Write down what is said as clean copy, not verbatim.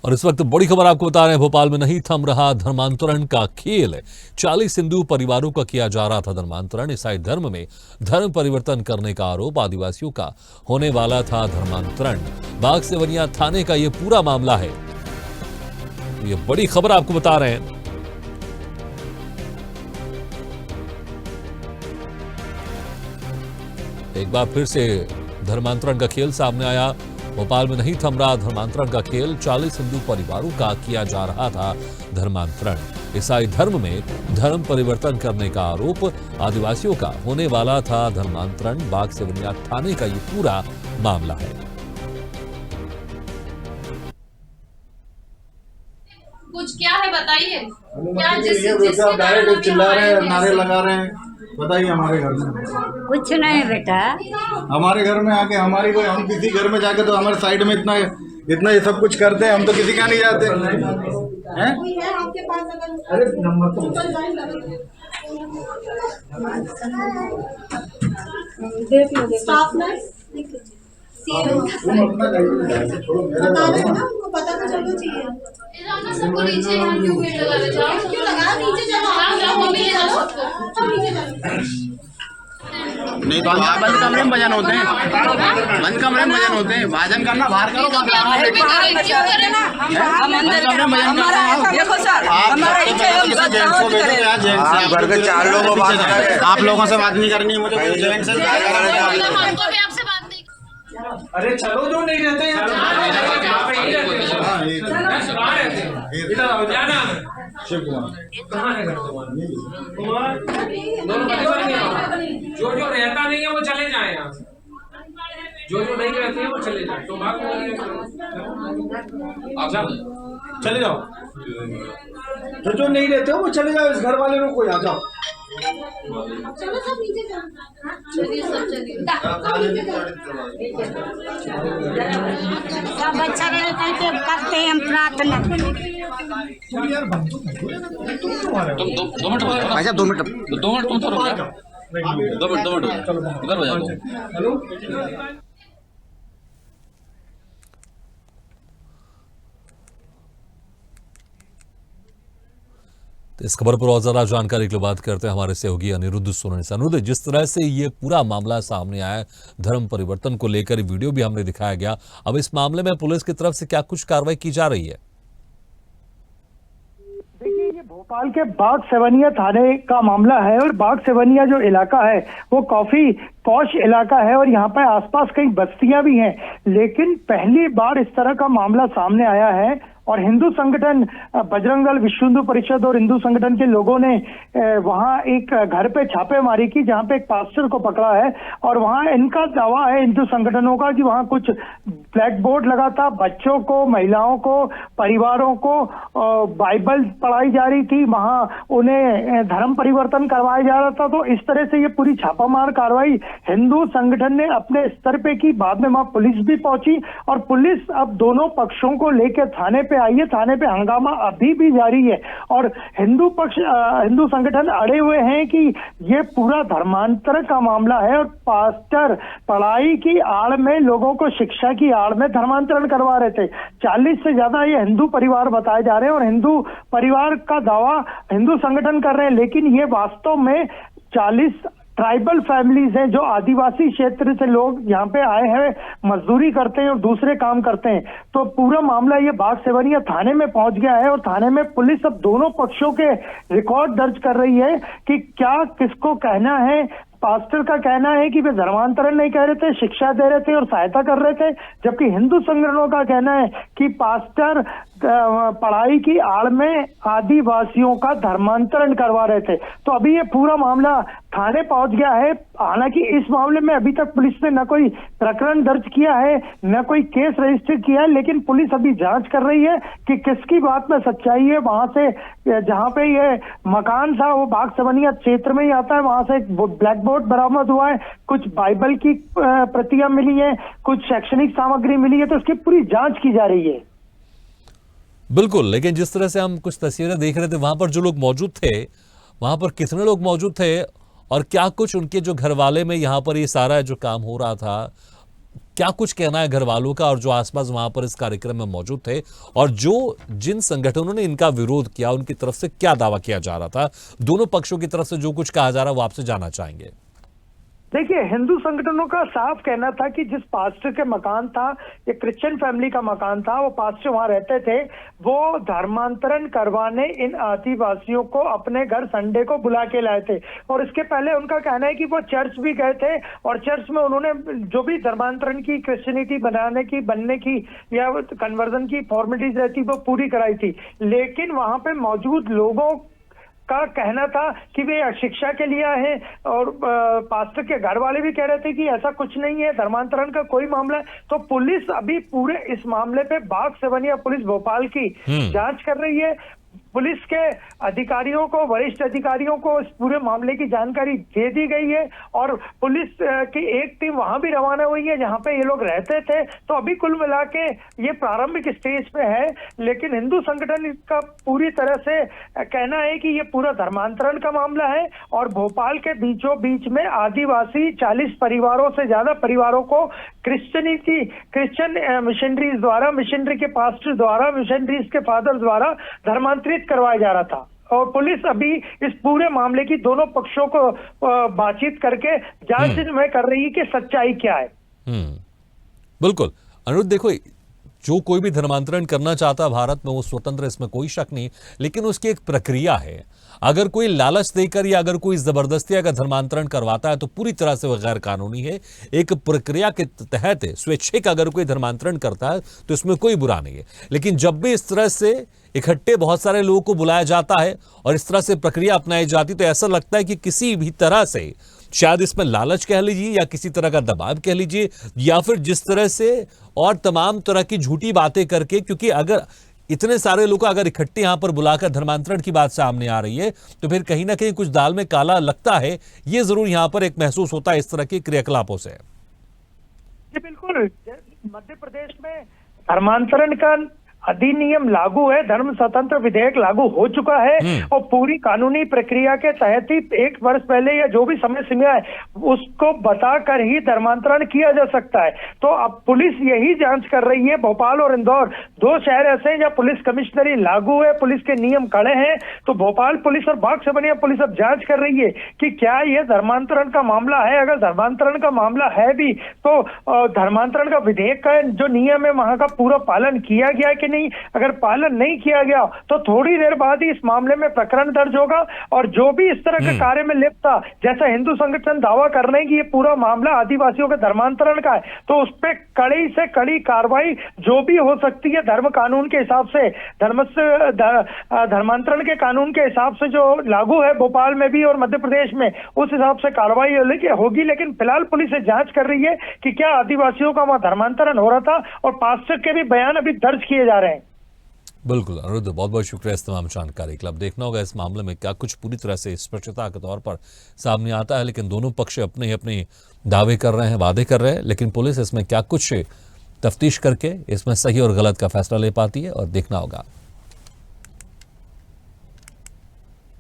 और इस वक्त बड़ी खबर आपको बता रहे हैं, भोपाल में नहीं थम रहा धर्मांतरण का खेल। 40 हिंदू परिवारों का किया जा रहा था धर्मांतरण। ईसाई धर्म में धर्म परिवर्तन करने का आरोप, आदिवासियों का होने वाला था धर्मांतरण। बाग सेवनिया थाने का यह पूरा मामला है। ये बड़ी खबर आपको बता रहे हैं। एक बार फिर से धर्मांतरण का खेल सामने आया। भोपाल में नहीं थम रहा धर्मांतरण का खेल। 40 हिंदू परिवारों का किया जा रहा था धर्मांतरण। ईसाई धर्म में धर्म परिवर्तन करने का आरोप, आदिवासियों का होने वाला था धर्मांतरण। बाग सेवनिया थाने का ये पूरा मामला है। कुछ क्या है बताइए। क्या डायरेक्ट चिल्ला रहे हैं, नारे लगा रहे हैं। बताइए हमारे घर में कुछ नहीं बेटा। हमारे घर में आके हमारी कोई, हम किसी घर में जाके तो हमारे साइड में इतना इतना ये सब कुछ करते हैं, हम तो किसी का नहीं जाते हैं। अरे नंबर तो देख लो स्टाफ नर्स पता तो चलना चाहिए। सबको नीचे हम क्यों भीड़ लगा रहे? जाओ, क्यों लगा नीचे चलो, जाओ मम्मी ले जाओ सबको, सब नीचे चलो। नहीं तो बंद कमरे में भजन होते हैं, बंद कमरे में भजन होते हैं। भाजन करना बाहर करो, देखो सर, हमारा घर के 4 लोगों आप लोगों से बात नहीं करनी मुझे। अरे चलो, जो नहीं रहते यहाँ शिव कुमार कहाँ है घर कुमार? दोनों जो रहता नहीं है वो चले जाए यहाँ से, जो नहीं रहते हैं वो चले जाए। तो भाग चले जाओ, जो नहीं रहते हो वो चले जाओ। इस घर वाले लोग को यहाँ जाओ। चलो सब नीचे जाओ, चलिए सब चलिए। सब अच्छा करके करते हैं हम प्रार्थना। भाई साहब 2 मिनट तुम तो रुको। 2 मिनट इधर हो जाओ। हेलो, तो इस खबर पर और ज्यादा जानकारी के लिए बात करते हैं हमारे सहयोगी अनिरुद्ध सोनन से। अनिरुद्ध, जिस तरह से ये पूरा मामला सामने आया, धर्म परिवर्तन को लेकर वीडियो भी हमने दिखाया गया, अब इस मामले में पुलिस की तरफ से क्या कुछ कार्रवाई की जा रही है? देखिए, ये भोपाल के बाग सेवनिया थाने का मामला है और बाग सेवनिया जो इलाका है वो काफी पॉश इलाका है और यहाँ पर आसपास कई बस्तियां भी हैं। लेकिन पहली बार इस तरह का मामला सामने आया है और हिंदू संगठन बजरंग दल, विश्व हिंदू परिषद और हिंदू संगठन के लोगों ने वहां एक घर पे छापेमारी की जहां पे एक पास्टर को पकड़ा है और वहां इनका दावा है हिंदू संगठनों का कि वहां कुछ ब्लैक बोर्ड लगा था, बच्चों को, महिलाओं को, परिवारों को बाइबल पढ़ाई जा रही थी, वहां उन्हें धर्म परिवर्तन करवाया जा रहा था। तो इस तरह से ये पूरी छापामार कार्रवाई हिंदू संगठन ने अपने स्तर पे की। बाद में वहां पुलिस भी पहुंची और पुलिस अब दोनों पक्षों को लेकर थाने पे आई है। थाने पे हंगामा अभी भी जारी है और हिंदू संगठन अड़े हुए हैं कि ये पूरा धर्मांतरण का मामला है और पास्टर पढ़ाई की आड़ में, लोगों को शिक्षा की आड़ में धर्मांतरण करवा रहे थे। 40 से ज्यादा ये हिंदू परिवार बताए जा रहे हैं और हिंदू परिवार का दावा हिंदू संगठन कर रहे हैं, लेकिन ये वास्तव में 40 ट्राइबल फैमिलीज हैं जो आदिवासी क्षेत्र से लोग यहाँ पे आए हैं, मजदूरी करते हैं और दूसरे काम करते हैं। तो पूरा मामला ये बाग सेवनिया थाने में पहुंच गया है और थाने में पुलिस अब दोनों पक्षों के रिकॉर्ड दर्ज कर रही है कि क्या किसको कहना है। पास्टर का कहना है कि वे धर्मांतरण नहीं कह रहे थे, शिक्षा दे रहे थे और सहायता कर रहे थे, जबकि हिंदू संगठनों का कहना है कि पास्टर पढ़ाई की आड़ में आदिवासियों का धर्मांतरण करवा रहे थे। तो अभी ये पूरा मामला थाने पहुंच गया है। हालांकि इस मामले में अभी तक पुलिस ने न कोई प्रकरण दर्ज किया है, न कोई केस रजिस्टर किया है, लेकिन पुलिस अभी जांच कर रही है कि किसकी बात में सच्चाई है। वहां से जहां पे ये मकान था वो बाग सेवनिया क्षेत्र में ही आता है, वहां से एक ब्लैक बोर्ड बरामद हुआ है, कुछ बाइबल की प्रतियां मिली है, कुछ शैक्षणिक सामग्री मिली है, तो उसकी पूरी जांच की जा रही है। बिल्कुल, लेकिन जिस तरह से हम कुछ तस्वीरें देख रहे थे, वहां पर जो लोग मौजूद थे, वहां पर कितने लोग मौजूद थे और क्या कुछ उनके जो घर वाले में यहाँ पर ये सारा जो काम हो रहा था, क्या कुछ कहना है घर वालों का और जो आसपास वहां पर इस कार्यक्रम में मौजूद थे, और जो जिन संगठनों ने इनका विरोध किया उनकी तरफ से क्या दावा किया जा रहा था, दोनों पक्षों की तरफ से जो कुछ कहा जा रहा है वो आपसे जानना चाहेंगे। देखिए, हिंदू संगठनों का साफ कहना था कि जिस पास्टर के मकान था, ये क्रिश्चियन फैमिली का मकान था, वो पास्टर वहां रहते थे, वो धर्मांतरण करवाने इन आदिवासियों को अपने घर संडे को बुला के लाए थे। और इसके पहले उनका कहना है कि वो चर्च भी गए थे और चर्च में उन्होंने जो भी धर्मांतरण की, क्रिश्चियनिटी बनने की या कन्वर्जन की फॉर्मेलिटीज रहती वो पूरी कराई थी। लेकिन वहां पे मौजूद लोगों का कहना था कि वे शिक्षा के लिए आए, और पास्टर के घर वाले भी कह रहे थे कि ऐसा कुछ नहीं है, धर्मांतरण का कोई मामला है। तो पुलिस अभी पूरे इस मामले पे बाघ सेवनिया पुलिस भोपाल की जांच कर रही है। पुलिस के अधिकारियों को, वरिष्ठ अधिकारियों को इस पूरे मामले की जानकारी दे दी गई है और पुलिस की एक टीम वहां भी रवाना हुई है जहां पे ये लोग रहते थे। तो अभी कुल मिला के ये प्रारंभिक स्टेज पे है, लेकिन हिंदू संगठन इसका पूरी तरह से कहना है कि ये पूरा धर्मांतरण का मामला है और भोपाल के बीचों बीच में आदिवासी 40 परिवारों से ज्यादा परिवारों को क्रिश्चियन मिशनरीज द्वारा, मिशनरी के पास्टर द्वारा, मिशनरीज के फादर द्वारा धर्मांतरित करवाया जा रहा था। और पुलिस अभी इस पूरे मामले की दोनों पक्षों को बातचीत करके जांच में कर रही है कि सच्चाई क्या है। बिल्कुल अनुरुद्ध, देखो जो कोई भी धर्मांतरण करना चाहता है भारत में वो स्वतंत्र, इसमें कोई शक नहीं, लेकिन उसकी एक प्रक्रिया है। अगर कोई लालच देकर या अगर कोई जबरदस्ती अगर धर्मांतरण करवाता है तो पूरी तरह से वह गैर कानूनी है। एक प्रक्रिया के तहत स्वैच्छिक अगर कोई धर्मांतरण करता है तो इसमें कोई बुरा नहीं है। लेकिन जब भी इस तरह से इकट्ठे बहुत सारे लोगों को बुलाया जाता है और इस तरह से प्रक्रिया अपनाई जाती तो ऐसा लगता है कि किसी भी तरह से, शायद इसमें लालच कह लीजिए या किसी तरह का दबाव कह लीजिए, या फिर जिस तरह से और तमाम तरह की झूठी बातें करके, क्योंकि अगर इतने सारे लोग अगर इकट्ठे यहां पर बुलाकर धर्मांतरण की बात सामने आ रही है तो फिर कहीं ना कहीं कुछ दाल में काला लगता है। ये जरूर यहां पर एक महसूस होता है इस तरह के क्रियाकलापों से। बिल्कुल, मध्य प्रदेश में धर्मांतरण का अधिनियम लागू है, धर्म स्वतंत्र विधेयक लागू हो चुका है और पूरी कानूनी प्रक्रिया के तहत ही 1 वर्ष पहले या जो भी समय सीमा है उसको बताकर ही धर्मांतरण किया जा सकता है। तो अब पुलिस यही जांच कर रही है। भोपाल और इंदौर 2 शहर ऐसे हैं जहाँ पुलिस कमिश्नरी लागू है, पुलिस के नियम कड़े हैं। तो भोपाल पुलिस और बाघ सेवनिया पुलिस अब जांच कर रही है कि क्या ये धर्मांतरण का मामला है। अगर धर्मांतरण का मामला है भी तो धर्मांतरण का विधेयक का जो नियम है वहां का पूरा पालन किया गया कि नहीं। अगर पालन नहीं किया गया तो थोड़ी देर बाद ही इस मामले में प्रकरण दर्ज होगा और जो भी इस तरह के कार्य में लिप्त था, जैसा हिंदू संगठन दावा कर रहे हैं कि ये पूरा मामला आदिवासियों के धर्मांतरण का है, तो उस पर कड़ी से कड़ी कार्रवाई जो भी हो सकती है धर्म कानून के हिसाब से, धर्मांतरण के कानून के हिसाब से जो लागू है भोपाल में भी और मध्य प्रदेश में, उस हिसाब से कार्रवाई होगी। लेकिन फिलहाल पुलिस जांच कर रही है कि क्या आदिवासियों का वहां धर्मांतरण हो रहा था और पास्टर के भी बयान अभी दर्ज किए जा रहे हैं। बिल्कुल अनुरुद्ध, बहुत बहुत शुक्रिया इस तमाम जानकारी के लिए। अब देखना होगा इस मामले में क्या कुछ पूरी तरह से स्पष्टता के तौर पर सामने आता है, लेकिन दोनों पक्ष अपने अपने दावे कर रहे हैं, वादे कर रहे हैं, लेकिन पुलिस इसमें क्या कुछ तफ्तीश करके इसमें सही और गलत का फैसला ले पाती है और देखना होगा।